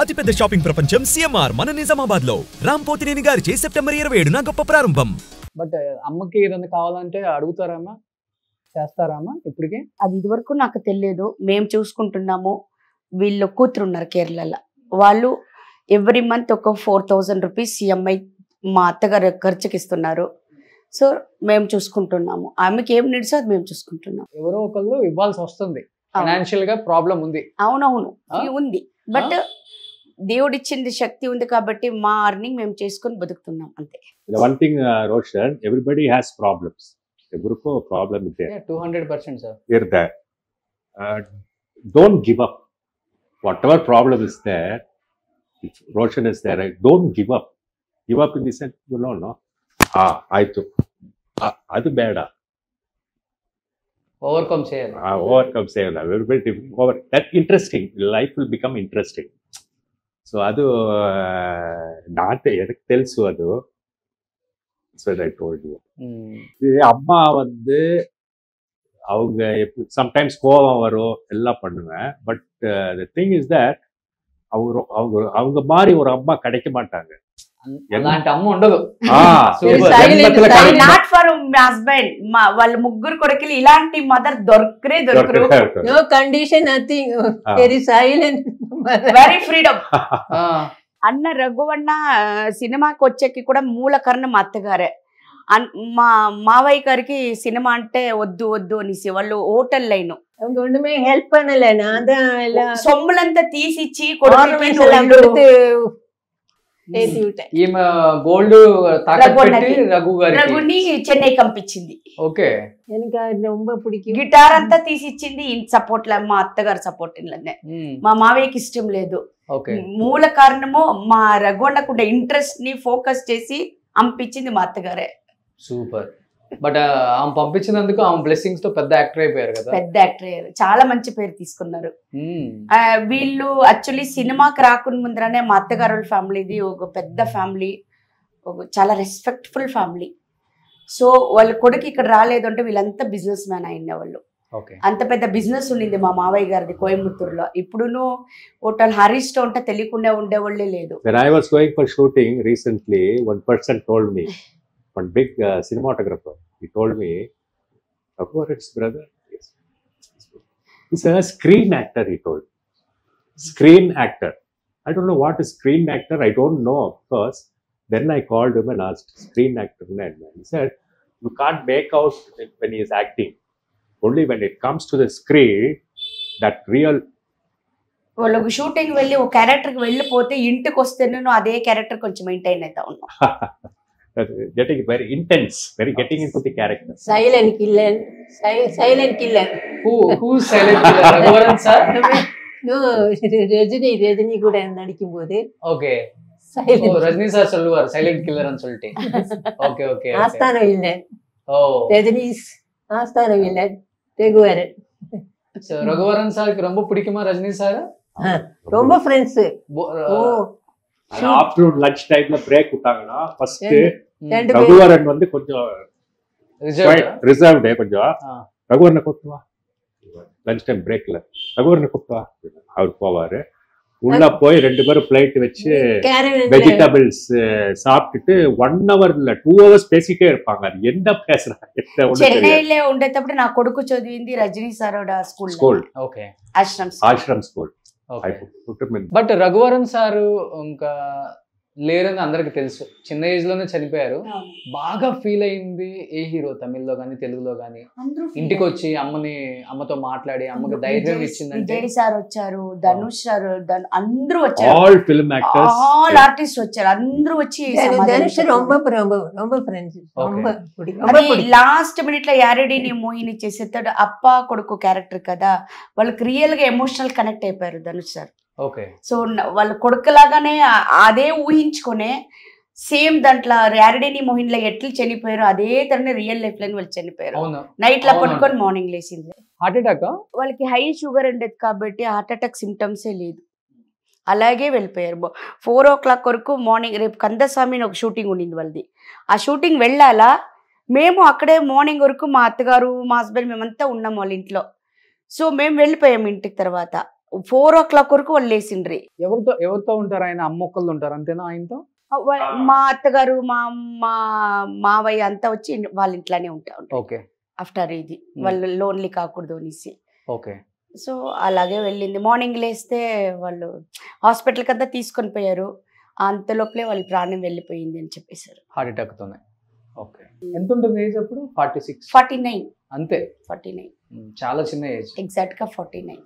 అతిపెద్ద షాపింగ్ ప్రపంచం సిఎంఆర్ మన నిజామాబాద్ లో రాంపోతినేని గారిచే సెప్టెంబర్ 27న గొప్ప ప్రారంభం. బట్ అమ్మకి ఏదైనా కావాలంటే అడుగుతారమ్మా, చేస్తారమ్మా ఇప్పటికి? అది ఇదివరకు నాకు తెలియదు. మేము చూసుకుంటున్నాము. వీళ్ళు కూతురు ఉన్నారు కేరళలో, వాళ్ళు ఎవ్రీ మంత్ ఒక 4000 రూపీస్ ఈఎంఐ మా అత్తగారు ఖర్చుకి ఇస్తున్నారు. సో మేము చూసుకుంటున్నాము. ఆమెకి ఏం నీడ్స్ అది మేము చూసుకుంటున్నాం. ఎవరో ఒకళ్ళు ఇవ్వాల్సి వస్తుంది, ఫైనాన్షియల్ గా ప్రాబ్లం ఉంది. అవునవును ఉంది, బట్ దేవుడిచ్చింది శక్తి ఉంది కాబట్టి మా అర్నింగ్ మేము చేసుకొని బతుకుతున్నాం అంతే. One thing, Roshan, everybody has problems. Everyko problem is there. 200% sir. You're there. Don't give up. Whatever problem is there, if Roshan is there, right? Don't give up. Give up in the sense, you know, no? Aitu. Adu beda. Overcome చేయాలి. Overcome చేయాలి. Everybody over. That interesting. Life will become interesting. So adu naate edak telusu adu. That's what I told you. அம்மா வந்து அவங்க sometimes கோவம் வரும், எல்லாம் பண்ணுவேன். But the thing is that அவங்க மாதிரி ஒரு அம்மா கிடைக்க மாட்டாங்க. అలాంటి అమ్మ ఉండదు. నాట్ ఫర్ హస్బెండ్, వాళ్ళ ముగ్గురు కొడుకులు ఇలాంటి మదర్ దొరకరు. No condition, nothing, very silent, very freedom. అన్న రఘువన్న సినిమాకి వచ్చేకి కూడా మూల కారణం మా అత్తగారే. మా మావయ్య గారికి సినిమా అంటే వద్దు వద్దు అనేసి వాళ్ళు హోటల్ లైన్ హెల్ప్ పనలేనా సొమ్ములంతా తీసిచ్చి ఈమె గోల్డ్ రఘుని చెన్నైకి పంపించింది. ఓకే, గిటార్ అంతా తీసిచ్చింది. సపోర్ట్ మా అత్తగారు సపోర్ట్ మా మావయ్యకి ఇష్టం లేదు. మూల కారణము మా రఘువన్నకు ఇంట్రెస్ట్ ని ఫోకస్ చేసి పంపించింది మా అత్తగారే. సూపర్. బట్ ఆమె పంపించినందుకు ఆమె బ్లెస్సింగ్స్ తో పెద్ద యాక్టర్ అయిపోయారు కదా. పెద్ద యాక్టర్ అయ్యారు, చాలా మంచి పేరు తీసుకున్నారు. వీళ్ళు యాక్చువల్లీ సినిమాకి రాకుండా ముందరనే మా అత్తగారు వాళ్ళ ఫ్యామిలీది ఒక పెద్ద ఫ్యామిలీ, ఒక చాలా రెస్పెక్ట్ఫుల్ ఫ్యామిలీ. సో వాళ్ళ కొడుకు ఇక్కడ రాలేదు అంటే వీళ్ళంతా బిజినెస్ మ్యాన్ అయిన వాళ్ళు. అంత పెద్ద బిజినెస్ ఉండింది మా మావయ్య గారిది కోయంబత్తూరులో. ఇప్పుడును హోటల్ హరీష్ తో ఉంటే తెలియకుండా ఉండేవాళ్ళే లేదు. When I was going for shooting recently, one person told me, one big cinematographer, he told me, Raghuvaran's brother, yes, he's a screen actor, he told. Screen actor. I don't know what is screen actor, I don't know, of course. Then I called him and asked, screen actor, and he said, you can't make out when he is acting. Only when it comes to the screen, that real. వాళ్ళకు shooting వెళ్ళి ఒక క్యారెక్టర్కి వెళ్ళిపోతే ఇంటికి వస్తే నేను అదే character కొంచెం మెయింటైన్ అవుతా ఉన్నాను. Getting very intense, very getting into the character. Silent killer. Silent killer. Who's silent killer? Raghuvaran sir? No, Rajini கூட நடிக்கும்போது. Okay. Silent. Oh, Rajini sir சொல்லுவார் silent killer ன்னு சொல்லிட்டு. Okay, okay. ஆஸ்தான வில்லன். Oh. Rajini ஆஸ்தான villain Raghuvaran. So Raghuvaran sirக்கு ரொம்ப பிடிக்குமா Rajini sir? ரொம்ப ஃப்ரெண்ட்ஸ். ஆஃப்டர்நூன் லஞ்ச் டைம்ல பிரேக் விட்டாங்கன்னா ஃபர்ஸ்ட் ரகுவரன் வந்து கொஞ்சம் ரிசர்வ்டு, கொஞ்சம் ரகுவரனை கூப்பிட்டு வா லஞ்ச் டைம் பிரேக்ல, ரகுவரனை கூப்பிட்டு வா அவர் போவாரு. உள்ள போய் 2 பேரும் பிளேட் வச்சு வெஜிடபிள்ஸ் சாப்பிட்டுட்டு 1 hour இல்ல 2 hours பேசிட்டே இருப்பாங்க. அது என்ன பேசுறாங்க చెన్నైలో ఉండేటప్పుడు నా కొడుకు చదివింది Rajini sir school. Okay, Ashram school. But Raghuvaran sir ఇంకా లేరని అందరికి తెలుసు, చిన్న ఏజ్ లోనే చనిపోయారు. బాగా ఫీల్ అయింది ఏ హీరో తమిళ్లో గానీ తెలుగులో గానీ ఇంటికి వచ్చి అమ్మతో మాట్లాడి అమ్మకి ధైర్యం ఇచ్చిందంటే? జేడి సార్ వచ్చారు, ధనుష్ సార్, అందరూ వచ్చారు, all film actors, all artist వచ్చారు, అందరూ వచ్చి లాస్ట్ మినిట్ లో యారెడీని మోహిని చేసేస్తాడు. అప్ప కొడుకు క్యారెక్టర్ కదా, వాళ్ళకి రియల్ గా ఎమోషనల్ కనెక్ట్ అయిపోయారు ధనుష్ సార్. సో వాళ్ళ కొడుకులాగానే అదే ఊహించుకునే సేమ్ దాంట్లో యారెడీని మోహిన్ లో ఎట్లా చనిపోయారు అదే తరనే రియల్ లైఫ్ లో వాళ్ళు చనిపోయారు. నైట్ లో పడుకొని మార్నింగ్ లేచింది. హార్ట్ అటాక్ వాళ్ళకి హై షుగర్ ఉండేది కాబట్టి హార్ట్ అటాక్ సిమ్టమ్సే లేదు, అలాగే వెళ్ళిపోయారు. 4 o'clock వరకు మార్నింగ్. రేపు కందస్వామి ఒక షూటింగ్ ఉండింది వాళ్ళది, ఆ షూటింగ్ వెళ్ళాలా. మేము అక్కడే మార్నింగ్ వరకు మా అత్తగారు మా హస్బెండ్ మేమంతా ఉన్నాం వాళ్ళ ఇంట్లో. సో మేము వెళ్ళిపోయాము ఇంటికి. తర్వాత 4 o'clock వరకు వాళ్ళు లేచిండ్రి. ఎవరితో ఉంటారు ఆయన? అమ్మొక్కళ్ళు ఉంటారు అంతేనా ఆయనతో? మా అత్తగారు మా మావయ్య అంతా వచ్చి వాళ్ళ ఇంట్లోనే ఉంటారు. ఓకే. ఆఫ్టర్ ఇది వాళ్ళు లోన్లీ కాకూడదు అనేసి. ఓకే. సో అలాగే వెళ్ళింది. మార్నింగ్ లేస్తే వాళ్ళు హాస్పిటల్కి అంతా తీసుకొని పోయారు. అంత లోపలే వాళ్ళ ప్రాణం వెళ్ళిపోయింది అని చెప్పేశారు. హార్ట్ అటాక్ తోనే. ఓకే. ఎంత ఉంటుంది ఏజ్ అప్పుడు? 46. 49. అంతే. 49. చాలా చిన్న ఏజ్. ఎగ్జాక్ట్ గా 49.